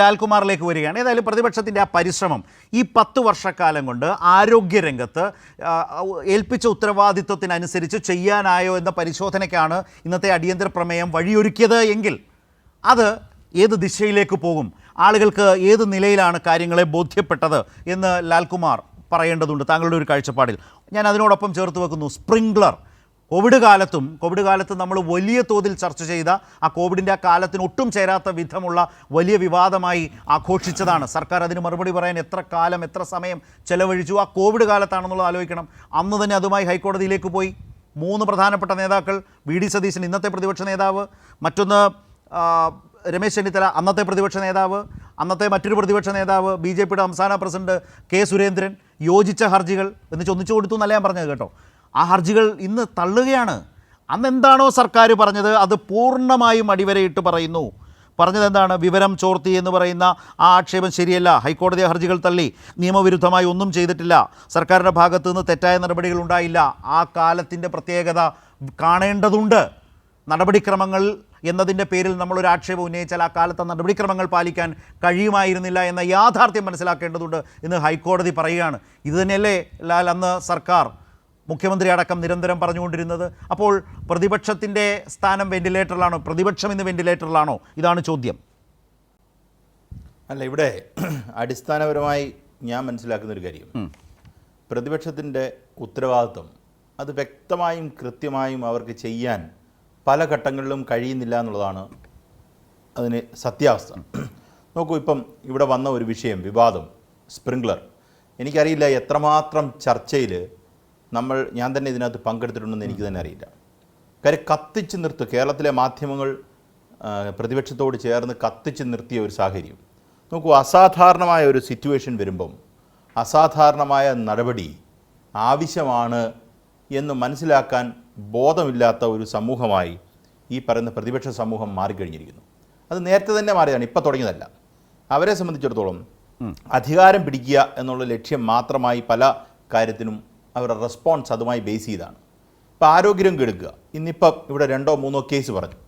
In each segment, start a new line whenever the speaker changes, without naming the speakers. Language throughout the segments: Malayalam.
ലാൽകുമാറിലേക്ക് വരികയാണ്. ഏതായാലും പ്രതിപക്ഷത്തിൻ്റെ ആ പരിശ്രമം ഈ 10 വർഷക്കാലം കൊണ്ട് ആരോഗ്യരംഗത്ത് ഏൽപ്പിച്ച ഉത്തരവാദിത്വത്തിനനുസരിച്ച് ചെയ്യാനായോ എന്ന പരിശോധനയ്ക്കാണ് ഇന്നത്തെ അടിയന്തര പ്രമേയം വഴിയൊരുക്കിയത് എങ്കിൽ അത് ഏത് ദിശയിലേക്ക് പോകും, ആളുകൾക്ക് ഏത് നിലയിലാണ് കാര്യങ്ങളെ ബോധ്യപ്പെട്ടത് എന്ന് ലാൽകുമാർ പറയേണ്ടതുണ്ട് താങ്കളുടെ ഒരു കാഴ്ചപ്പാടിൽ. ഞാൻ അതിനോടൊപ്പം ചേർത്ത് വെക്കുന്നു സ്പ്രിംഗ്ലർ. കോവിഡ് കാലത്ത് നമ്മൾ വലിയ തോതിൽ ചർച്ച ചെയ്ത ആ കോവിഡിൻ്റെ ആ കാലത്തിന് ഒട്ടും ചേരാത്ത വിധമുള്ള വലിയ വിവാദമായി ആഘോഷിച്ചതാണ്. സർക്കാർ അതിന് മറുപടി പറയാൻ എത്ര കാലം എത്ര സമയം ചെലവഴിച്ചു. ആ കോവിഡ് കാലത്താണെന്നുള്ളത് ആലോചിക്കണം. അന്ന് തന്നെ അതുമായി ഹൈക്കോടതിയിലേക്ക് പോയി 3 പ്രധാനപ്പെട്ട നേതാക്കൾ, വി ഡി സതീശൻ ഇന്നത്തെ പ്രതിപക്ഷ നേതാവ്, മറ്റൊന്ന് രമേശ് ചെന്നിത്തല അന്നത്തെ പ്രതിപക്ഷ നേതാവ്, അന്നത്തെ മറ്റൊരു പ്രതിപക്ഷ നേതാവ് ബി ജെ പിയുടെ സംസ്ഥാന പ്രസിഡന്റ് കെ സുരേന്ദ്രൻ യോജിച്ച ഹർജികൾ എന്ന് ഒന്നിച്ചു കൊടുത്തു എന്നല്ല ഞാൻ പറഞ്ഞത് കേട്ടോ. ആ ഹർജികൾ ഇന്ന് തള്ളുകയാണ്. അന്ന് എന്താണോ സർക്കാർ പറഞ്ഞത് അത് പൂർണ്ണമായും അടിവരയിട്ട് പറയുന്നു. പറഞ്ഞത് എന്താണ്? വിവരം ചോർത്തി എന്ന് പറയുന്ന ആ ആക്ഷേപം ശരിയല്ല. ഹൈക്കോടതി ഹർജികൾ തള്ളി, നിയമവിരുദ്ധമായി ഒന്നും ചെയ്തിട്ടില്ല, സർക്കാരിൻ്റെ ഭാഗത്തു നിന്ന് തെറ്റായ നടപടികൾ ഉണ്ടായില്ല. ആ കാലത്തിൻ്റെ പ്രത്യേകത കാണേണ്ടതുണ്ട്. നടപടിക്രമങ്ങൾ എന്നതിൻ്റെ പേരിൽ നമ്മളൊരു ആക്ഷേപം ഉന്നയിച്ചാൽ ആ കാലത്തെ നടപടിക്രമങ്ങൾ പാലിക്കാൻ കഴിയുമായിരുന്നില്ല എന്ന യാഥാർത്ഥ്യം മനസ്സിലാക്കേണ്ടതുണ്ട് എന്ന് ഹൈക്കോടതി പറയുകയാണ്. ഇതുതന്നെയല്ലേ ലാൽ അന്ന് സർക്കാർ, മുഖ്യമന്ത്രി അടക്കം നിരന്തരം പറഞ്ഞുകൊണ്ടിരുന്നത്? അപ്പോൾ പ്രതിപക്ഷത്തിൻ്റെ സ്ഥാനം വെന്റിലേറ്ററിലാണോ? പ്രതിപക്ഷം ഇന്ന് വെന്റിലേറ്ററിലാണോ? ഇതാണ് ചോദ്യം.
അല്ല, ഇവിടെ അടിസ്ഥാനപരമായി ഞാൻ മനസ്സിലാക്കുന്നൊരു കാര്യം, പ്രതിപക്ഷത്തിൻ്റെ ഉത്തരവാദിത്വം അത് വ്യക്തമായും കൃത്യമായും അവർക്ക് ചെയ്യാൻ പല ഘട്ടങ്ങളിലും കഴിയുന്നില്ല എന്നുള്ളതാണ് അതിന് സത്യാവസ്ഥ. നോക്കൂ, ഇപ്പം ഇവിടെ വന്ന ഒരു വിഷയം, വിവാദം സ്പ്രിംഗ്ലർ. എനിക്കറിയില്ല എത്രമാത്രം ചർച്ചയിൽ ഞാൻ തന്നെ ഇതിനകത്ത് പങ്കെടുത്തിട്ടുണ്ടെന്ന് എനിക്ക് തന്നെ അറിയില്ല. കാര്യം കത്തിച്ച് നിർത്തുക, കേരളത്തിലെ മാധ്യമങ്ങൾ പ്രതിപക്ഷത്തോട് ചേർന്ന് കത്തിച്ച് നിർത്തിയ ഒരു സാഹചര്യം. നോക്കൂ, അസാധാരണമായ ഒരു സിറ്റുവേഷൻ വരുമ്പം അസാധാരണമായ നടപടി ആവശ്യമാണ് എന്ന് മനസ്സിലാക്കാൻ ബോധമില്ലാത്ത ഒരു സമൂഹമായി ഈ പറയുന്ന പ്രതിപക്ഷ സമൂഹം മാറിക്കഴിഞ്ഞിരിക്കുന്നു. അത് നേരത്തെ തന്നെ മാറിയതാണ്, ഇപ്പം തുടങ്ങിയതല്ല. അവരെ സംബന്ധിച്ചിടത്തോളം അധികാരം പിടിക്കുക എന്നുള്ള ലക്ഷ്യം മാത്രമായി പല കാര്യത്തിനും അവരുടെ റെസ്പോൺസ് അതുമായി ബേസ് ചെയ്താണ്. ഇപ്പോൾ ആരോഗ്യരംഗം എടുക്കുക. ഇന്നിപ്പം ഇവിടെ 2-3 കേസ് പറഞ്ഞു.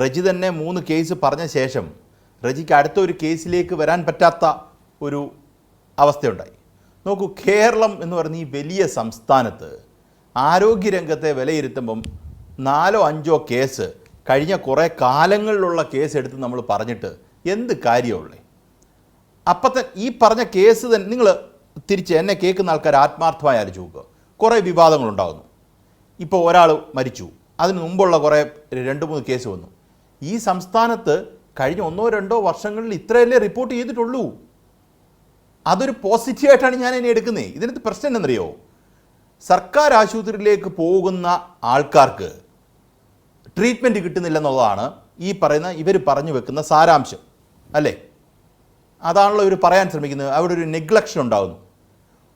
റജി തന്നെ 3 കേസ് പറഞ്ഞ ശേഷം റജിക്ക് അടുത്ത ഒരു കേസിലേക്ക് വരാൻ പറ്റാത്ത ഒരു അവസ്ഥയുണ്ടായി. നോക്കൂ, കേരളം എന്ന് പറയുന്ന ഈ വലിയ സംസ്ഥാനത്ത് ആരോഗ്യരംഗത്തെ വിലയിരുത്തുമ്പം 4-5 കേസ് കഴിഞ്ഞ കുറേ കാലങ്ങളിലുള്ള കേസ് എടുത്ത് നമ്മൾ പറഞ്ഞിട്ട് എന്ത് കാര്യമുള്ളേ? അപ്പം ഈ പറഞ്ഞ കേസ് തന്നെ നിങ്ങൾ തിരിച്ച് എന്നെ കേൾക്കുന്ന ആൾക്കാർ ആത്മാർത്ഥമായി ആലോചിച്ച് നോക്കുക. കുറേ വിവാദങ്ങളുണ്ടാകുന്നു. ഇപ്പോൾ ഒരാൾ മരിച്ചു, അതിന് മുമ്പുള്ള കുറേ 2-3 കേസ് വന്നു. ഈ സംസ്ഥാനത്ത് കഴിഞ്ഞ 1-2 വർഷങ്ങളിൽ ഇത്രയല്ലേ റിപ്പോർട്ട് ചെയ്തിട്ടുള്ളൂ. അതൊരു പോസിറ്റീവായിട്ടാണ് ഞാൻ എന്നെ എടുക്കുന്നത്. ഇതിനകത്ത് പ്രശ്നം എന്നറിയോ? സർക്കാർ ആശുപത്രിയിലേക്ക് പോകുന്ന ആൾക്കാർക്ക് ട്രീറ്റ്മെൻറ്റ് കിട്ടുന്നില്ലെന്നുള്ളതാണ് ഈ പറയുന്ന ഇവർ പറഞ്ഞു വെക്കുന്ന സാരാംശം അല്ലേ? അതാണല്ലോ ഇവർ പറയാൻ ശ്രമിക്കുന്നത്. അവിടെ ഒരു നെഗ്ലക്ഷൻ ഉണ്ടാകുന്നു.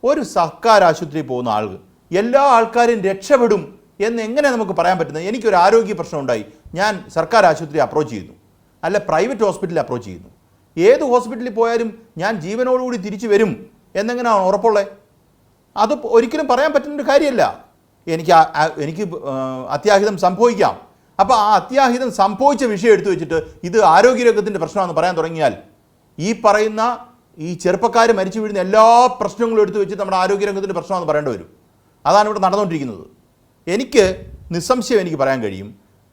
ഒരു സർക്കാർ ആശുപത്രിയിൽ പോകുന്ന ആൾ എല്ലാ ആൾക്കാരും രക്ഷപ്പെടും എന്ന് എങ്ങനെ നമുക്ക് പറയാൻ പറ്റുന്നത്? എനിക്കൊരു ആരോഗ്യ പ്രശ്നം ഉണ്ടായി, ഞാൻ സർക്കാർ ആശുപത്രി അപ്രോച്ച് ചെയ്യുന്നു, അല്ല പ്രൈവറ്റ് ഹോസ്പിറ്റലിൽ അപ്രോച്ച് ചെയ്യുന്നു. ഏത് ഹോസ്പിറ്റലിൽ പോയാലും ഞാൻ ജീവനോടുകൂടി തിരിച്ചു വരും എന്നെങ്ങനെയാണ് ഉറപ്പുള്ളത്? അത് ഒരിക്കലും പറയാൻ പറ്റുന്നൊരു കാര്യമല്ല. എനിക്ക് അത്യാഹിതം സംഭവിക്കാം. അപ്പോൾ ആ അത്യാഹിതം സംഭവിച്ച വിഷയം എടുത്തു വെച്ചിട്ട് ഇത് ആരോഗ്യരംഗത്തിൻ്റെ പ്രശ്നമാണെന്ന് പറയാൻ തുടങ്ങിയാൽ ഈ പറയുന്ന ഈ ചെറുപ്പക്കാർ മരിച്ചു വീഴുന്ന എല്ലാ പ്രശ്നങ്ങളും എടുത്തു വെച്ച് നമ്മുടെ ആരോഗ്യരംഗത്തിൻ്റെ പ്രശ്നമാണെന്ന് പറയേണ്ടി വരും. അതാണ് ഇവിടെ നടന്നുകൊണ്ടിരിക്കുന്നത്. എനിക്ക് നിസ്സംശയം എനിക്ക് പറയാൻ കഴിയും,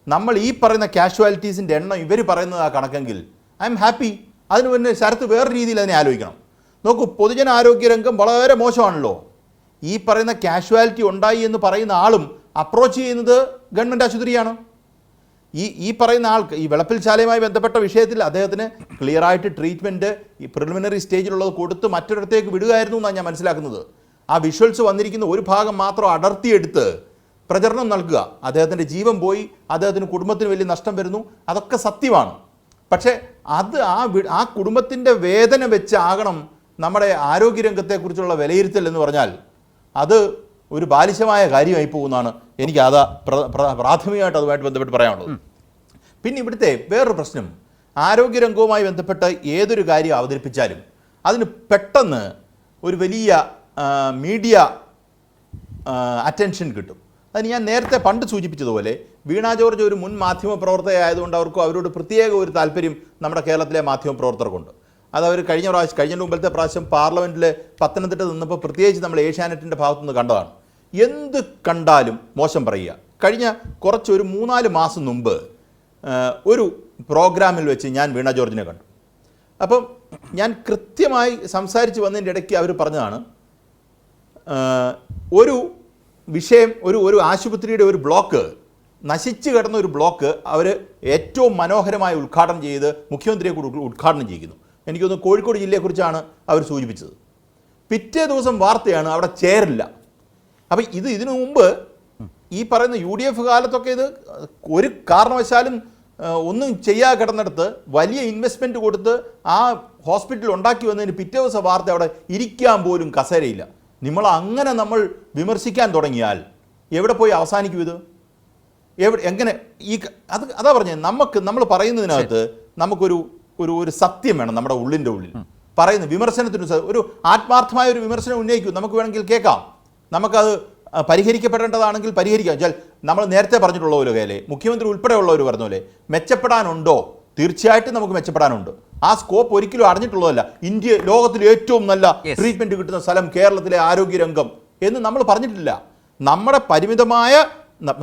നമ്മൾ ഈ പറയുന്ന കാഷ്വാലിറ്റീസിൻ്റെ എണ്ണം ഇവർ പറയുന്നത് ആ കണക്കെങ്കിൽ ഐ എം ഹാപ്പി. അതിന് മുന്നേ ശരത്ത് വേറെ രീതിയിൽ അതിനെ ആലോചിക്കണം. നോക്കൂ, പൊതുജന ആരോഗ്യരംഗം വളരെ മോശമാണല്ലോ. ഈ പറയുന്ന കാഷ്വാലിറ്റി ഉണ്ടായി എന്ന് പറയുന്ന ആളും അപ്രോച്ച് ചെയ്യുന്നത് ഗവൺമെൻറ് ആശുപത്രിയാണ്. ഈ പറയുന്ന ആൾക്ക് ഈ വെളപ്പിൽശാലയുമായി ബന്ധപ്പെട്ട വിഷയത്തിൽ അദ്ദേഹത്തിന് ക്ലിയറായിട്ട് ട്രീറ്റ്മെൻറ്റ് ഈ പ്രിലിമിനറി സ്റ്റേജിലുള്ളത് കൊടുത്ത് മറ്റൊരിടത്തേക്ക് വിടുകയായിരുന്നു എന്നാണ് ഞാൻ മനസ്സിലാക്കുന്നത്. ആ വിഷ്വൽസ് വന്നിരിക്കുന്ന ഒരു ഭാഗം മാത്രം അടർത്തിയെടുത്ത് പ്രചരണം നൽകുക. അദ്ദേഹത്തിൻ്റെ ജീവൻ പോയി, അദ്ദേഹത്തിന് കുടുംബത്തിന് വലിയ നഷ്ടം വരുന്നു, അതൊക്കെ സത്യമാണ്. പക്ഷേ അത് ആ കുടുംബത്തിൻ്റെ വേദന വെച്ചാകണം നമ്മുടെ ആരോഗ്യരംഗത്തെക്കുറിച്ചുള്ള വിലയിരുത്തൽ എന്ന് പറഞ്ഞാൽ അത് ഒരു ബാലിശമായ കാര്യമായി പോകുന്നതാണ് എനിക്ക് പ്രാഥമികമായിട്ട് അതുമായിട്ട് ബന്ധപ്പെട്ട് പറയാനുള്ളത്. പിന്നെ ഇവിടുത്തെ വേറൊരു പ്രശ്നം, ആരോഗ്യരംഗവുമായി ബന്ധപ്പെട്ട് ഏതൊരു കാര്യം അവതരിപ്പിച്ചാലും അതിന് പെട്ടെന്ന് ഒരു വലിയ മീഡിയ അറ്റൻഷൻ കിട്ടും. അത് ഞാൻ നേരത്തെ പണ്ട് സൂചിപ്പിച്ചതുപോലെ വീണ ജോർജ് ഒരു മുൻ മാധ്യമ പ്രവർത്തകയായതുകൊണ്ട് അവരോട് പ്രത്യേക ഒരു താല്പര്യം നമ്മുടെ കേരളത്തിലെ മാധ്യമ പ്രവർത്തകർക്കുണ്ട്. അത് അവർ കഴിഞ്ഞ മുമ്പത്തെ പ്രാവശ്യം പാർലമെൻറ്റിൽ പത്തനംതിട്ട നിന്നപ്പോൾ പ്രത്യേകിച്ച് നമ്മൾ ഏഷ്യാനെറ്റിൻ്റെ ഭാഗത്തുനിന്ന് കണ്ടതാണ്. എന്ത് കണ്ടാലും മോശം പറയുക. കഴിഞ്ഞ ഒരു 3-4 മാസം മുമ്പ് ഒരു പ്രോഗ്രാമിൽ വെച്ച് ഞാൻ വീണ ജോർജിനെ കണ്ടു. അപ്പം ഞാൻ കൃത്യമായി സംസാരിച്ച് വന്നതിൻ്റെ ഇടയ്ക്ക് അവർ പറഞ്ഞതാണ്, ഒരു വിഷയം, ഒരു ആശുപത്രിയുടെ ഒരു ബ്ലോക്ക്, നശിച്ചു കിടന്ന ഒരു ബ്ലോക്ക് അവർ ഏറ്റവും മനോഹരമായി ഉദ്ഘാടനം ചെയ്ത് മുഖ്യമന്ത്രിയെ കൂടി ഉദ്ഘാടനം ചെയ്യുന്നു. എനിക്കൊന്ന് കോഴിക്കോട് ജില്ലയെക്കുറിച്ചാണ് അവർ സൂചിപ്പിച്ചത്. പിറ്റേ ദിവസം വാർത്തയാണ് അവിടെ ചേരില്ല. അപ്പം ഇതിനു മുമ്പ് ഈ പറയുന്ന UDF കാലത്തൊക്കെ ഇത് ഒരു കാരണവശാലും ഒന്നും ചെയ്യാതെ കിടന്നിടത്ത് വലിയ ഇൻവെസ്റ്റ്മെൻറ്റ് കൊടുത്ത് ആ ഹോസ്പിറ്റൽ ഉണ്ടാക്കി വന്നതിന് പിറ്റേ ദിവസം വാർത്ത അവിടെ ഇരിക്കാൻ പോലും കസേരയില്ല. നമ്മൾ വിമർശിക്കാൻ തുടങ്ങിയാൽ എവിടെ പോയി അവസാനിക്കും ഇത്? എങ്ങനെ അതാ പറഞ്ഞത്, നമ്മൾ പറയുന്നതിനകത്ത് നമുക്കൊരു സത്യം വേണം. നമ്മുടെ ഉള്ളിൻ്റെ ഉള്ളിൽ പറയുന്ന വിമർശനത്തിന് ഒരു ആത്മാർത്ഥമായ ഒരു വിമർശനം ഉന്നയിക്കും, നമുക്ക് വേണമെങ്കിൽ കേൾക്കാം. നമുക്കത് പരിഹരിക്കപ്പെടേണ്ടതാണെങ്കിൽ പരിഹരിക്കാം. വെച്ചാൽ നമ്മൾ നേരത്തെ പറഞ്ഞിട്ടുള്ള പോലെ കാര്യം മുഖ്യമന്ത്രി ഉൾപ്പെടെയുള്ളവർ പറഞ്ഞ പോലെ മെച്ചപ്പെടാനുണ്ടോ? തീർച്ചയായിട്ടും നമുക്ക് മെച്ചപ്പെടാനുണ്ട്. ആ സ്കോപ്പ് ഒരിക്കലും അറിഞ്ഞിട്ടുള്ളതല്ല. ലോകത്തിലെ ഏറ്റവും നല്ല ട്രീറ്റ്മെൻറ്റ് കിട്ടുന്ന സ്ഥലം കേരളത്തിലെ ആരോഗ്യരംഗം എന്ന് നമ്മൾ പറഞ്ഞിട്ടില്ല.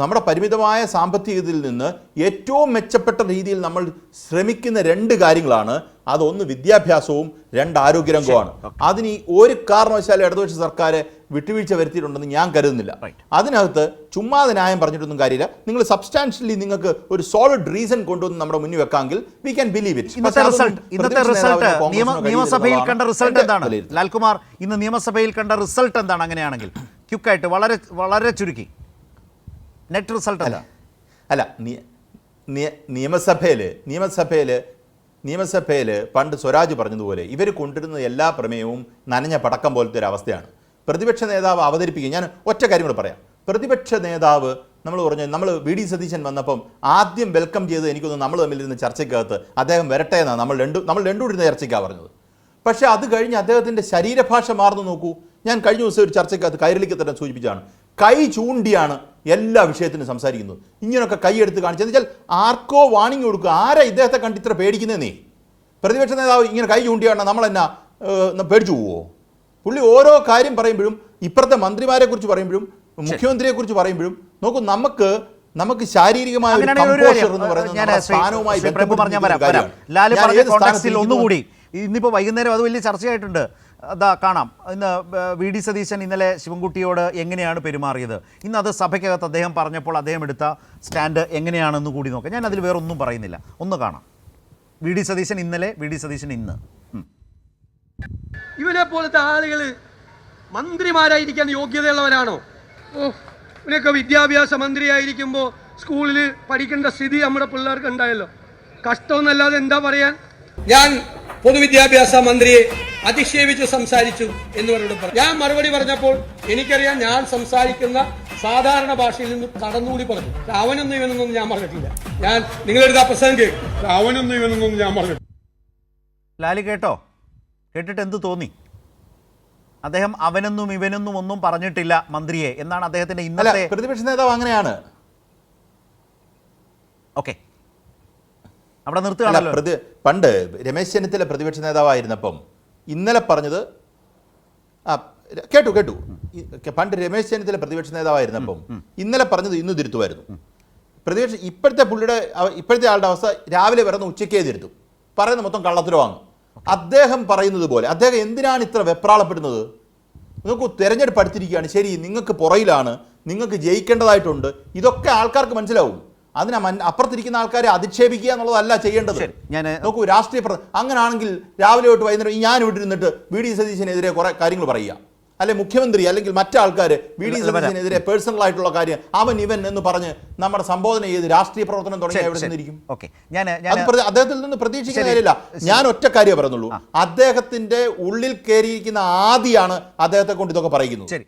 നമ്മുടെ പരിമിതമായ സാമ്പത്തികത്തിൽ നിന്ന് ഏറ്റവും മെച്ചപ്പെട്ട രീതിയിൽ നമ്മൾ ശ്രമിക്കുന്ന 2 കാര്യങ്ങളാണ്. അതൊന്ന് വിദ്യാഭ്യാസവും 2 ആരോഗ്യരംഗമാണ്. അതിന് ഒരു കാരണവശാലും ഇടതുപക്ഷ സർക്കാർ വിട്ടുവീഴ്ച വരുത്തിയിട്ടുണ്ടെന്ന് ഞാൻ കരുതുന്നില്ല. അതിനകത്ത് ചുമ്മാതെ ന്യായം പറഞ്ഞിട്ടൊന്നും കാര്യമില്ല. നിങ്ങൾ സബ്സ്റ്റാൻഷ്യലി നിങ്ങൾക്ക് ഒരു സോളിഡ് റീസൺ കൊണ്ടുവന്ന് നമ്മുടെ മുന്നിൽ വെക്കാമെങ്കിൽ വി ക്യാൻ ബിലീവ് ഇറ്റ്.
ഇന്നത്തെ റിസൾട്ട് നിയമസഭയിൽ കണ്ട റിസൾട്ട് എന്താണ് ലാൽകുമാർ? ഇന്ന് നിയമസഭയിൽ കണ്ട റിസൾട്ട് എന്താണ്? അങ്ങനെയാണെങ്കിൽ ക്യുക്കായിട്ട് വളരെ ചുരുക്കി നെറ്റ് റിസൾട്ട്
അല്ല നിയമസഭയിൽ പണ്ട് സ്വരാജ് പറഞ്ഞതുപോലെ ഇവർ കൊണ്ടുവരുന്ന എല്ലാ പ്രമേയവും നനഞ്ഞ പടക്കം പോലത്തെ ഒരു അവസ്ഥയാണ്. പ്രതിപക്ഷ നേതാവ് അവതരിപ്പിക്കുക. ഞാൻ ഒറ്റ കാര്യം കൂടെ പറയാം. പ്രതിപക്ഷ നേതാവ് നമ്മൾ VD സതീശൻ വന്നപ്പം ആദ്യം വെൽക്കം ചെയ്ത് എനിക്കൊന്ന് നമ്മൾ തമ്മിലിരുന്ന ചർച്ചയ്ക്കകത്ത് അദ്ദേഹം വരട്ടെ എന്നാണ് നമ്മൾ രണ്ടും ഇരുന്ന ചർച്ചയ്ക്കാണ് പറഞ്ഞത്. പക്ഷേ അത് കഴിഞ്ഞ് അദ്ദേഹത്തിൻ്റെ ശരീരഭാഷ മാറുന്നു നോക്കൂ. ഞാൻ കഴിഞ്ഞ ദിവസം ഒരു ചർച്ചയ്ക്കകത്ത് കൈരളിക്ക് തന്നെ സൂചിപ്പിച്ചാണ്, കൈ ചൂണ്ടിയാണ് എല്ലാ വിഷയത്തിനും സംസാരിക്കുന്നത്. ഇങ്ങനെയൊക്കെ കൈയെടുത്ത് കാണിച്ചത് വെച്ചാൽ ആർക്കോ വാണിംഗ് കൊടുക്കുക. ആരാ ഇദ്ദേഹത്തെ കണ്ട് ഇത്ര പേടിക്കുന്നതെന്നേ? പ്രതിപക്ഷ നേതാവ് ഇങ്ങനെ കൈ ചൂണ്ടിയാണ് നമ്മളെന്നാ പേടിച്ചു പോവോ? പുള്ളി ഓരോ കാര്യം പറയുമ്പോഴും, ഇപ്പുറത്തെ മന്ത്രിമാരെ കുറിച്ച് പറയുമ്പോഴും, മുഖ്യമന്ത്രിയെ കുറിച്ച് പറയുമ്പോഴും നോക്കൂ, നമുക്ക് ശാരീരികമായ ഒരു കമ്പോഷർ എന്ന് പറയുന്നത് സ്ഥാനവുമായി
ഒന്നുകൂടി ഇന്നിപ്പോൾ വൈകുന്നേരം അത് വലിയ ചർച്ചയായിട്ടുണ്ട്. അതാ കാണാം. ഇന്ന് VD സതീശൻ ഇന്നലെ ശിവൻകുട്ടിയോട് എങ്ങനെയാണ് പെരുമാറിയത്, ഇന്ന് അത് സഭയ്ക്കകത്ത് അദ്ദേഹം പറഞ്ഞപ്പോൾ അദ്ദേഹം എടുത്ത സ്റ്റാൻഡ് എങ്ങനെയാണെന്ന് കൂടി നോക്കാം. ഞാൻ അതിൽ വേറൊന്നും പറയുന്നില്ല, ഒന്ന് കാണാം. VD സതീശൻ ഇന്നലെ, VD സതീശൻ ഇന്ന്.
ഇവനെ പോലത്തെ ആളുകൾ മന്ത്രിമാരായിരിക്കാൻ യോഗ്യതയുള്ളവരാണോ? ഇവനൊക്കെ വിദ്യാഭ്യാസ മന്ത്രിയായിരിക്കുമ്പോൾ സ്കൂളിൽ പഠിക്കേണ്ട സ്ഥിതി നമ്മുടെ പിള്ളേർക്ക് ഉണ്ടായല്ലോ. കഷ്ടമെന്നല്ലാതെ എന്താ പറയാൻ? ഞാൻ പൊതുവിദ്യാഭ്യാസ മന്ത്രിയെ അധിക്ഷേപിച്ച് സംസാരിച്ചു എന്ന് പറഞ്ഞു. ഞാൻ മറുപടി പറഞ്ഞപ്പോൾ എനിക്കറിയാം ഞാൻ സംസാരിക്കുന്ന സാധാരണ ഭാഷയിൽ നിന്ന് കടന്നുകൂടി പറഞ്ഞു. അവനൊന്നും ഇവനൊന്നും ഞാൻ പറഞ്ഞിട്ടില്ല. ഞാൻ നിങ്ങളെടുത്ത പ്രസംഗം കേൾക്കും. അവനൊന്നും ഇവനൊന്നും ഞാൻ പറഞ്ഞു.
ലാലി കേട്ടിട്ട് എന്ത് തോന്നി? അദ്ദേഹം അവനെന്നും ഇവനെന്നും ഒന്നും പറഞ്ഞിട്ടില്ല മന്ത്രിയെ എന്നാണ് അദ്ദേഹത്തിന്റെ ഇന്നലെ.
പ്രതിപക്ഷ നേതാവ് അങ്ങനെയാണ്.
ഓക്കെ, അവിടെ നിർത്തുകയാണല്ലോ.
പണ്ട് രമേശ് ചെന്നിത്തല പ്രതിപക്ഷ നേതാവായിരുന്നപ്പം ഇന്നലെ പറഞ്ഞത് കേട്ടു. പണ്ട് രമേശ് ചെന്നിത്തല പ്രതിപക്ഷ നേതാവായിരുന്നപ്പം ഇന്നലെ പറഞ്ഞത് ഇന്ന് തിരുത്തുമായിരുന്നു. ഇപ്പോഴത്തെ ആളുടെ അവസ്ഥ രാവിലെ വരുന്ന ഉച്ചയ്ക്കേ തിരുത്തും. പറയുന്ന മൊത്തം കള്ളത്തരവാണ്. അദ്ദേഹം പറയുന്നത് പോലെ അദ്ദേഹം എന്തിനാണ് ഇത്ര വെപ്രാളപ്പെടുന്നത്? നിങ്ങൾക്ക് തെരഞ്ഞെടുപ്പ് അടുത്തിരിക്കുകയാണ്, ശരി, നിങ്ങൾക്ക് പുറയിലാണ്, നിങ്ങൾക്ക് ജയിക്കേണ്ടതായിട്ടുണ്ട്, ഇതൊക്കെ ആൾക്കാർക്ക് മനസ്സിലാവും. അപ്പുറത്തിരിക്കുന്ന ആൾക്കാരെ അധിക്ഷേപിക്കുക എന്നുള്ളതല്ല ചെയ്യേണ്ടത്. നോക്കൂ, രാഷ്ട്രീയ അങ്ങനാണെങ്കിൽ രാവിലെ തൊട്ട് വൈകുന്നേരം ഞാൻ ഇവിടെ ഇരുന്നിട്ട് VD സതീശനെതിരെ കുറെ കാര്യങ്ങൾ പറയുക, അല്ലെ മുഖ്യമന്ത്രി അല്ലെങ്കിൽ മറ്റാൾക്കാർ VD സതീശനെതിരെ പേഴ്സണൽ ആയിട്ടുള്ള കാര്യം ഇവൻ എന്ന് പറഞ്ഞ് നമ്മുടെ സംബോധന ചെയ്ത് രാഷ്ട്രീയ പ്രവർത്തനം തുടങ്ങിയ എവിടെ നിന്നിരിക്കും? അദ്ദേഹത്തിൽ നിന്ന് പ്രതീക്ഷിക്കുന്ന കാര്യമില്ല. ഞാൻ ഒറ്റ കാര്യം പറയുന്നുള്ളൂ, അദ്ദേഹത്തിന്റെ ഉള്ളിൽ കയറിയിരിക്കുന്ന ആദിയാണ് അദ്ദേഹത്തെ കൊണ്ട് ഇതൊക്കെ പറയുന്നത്.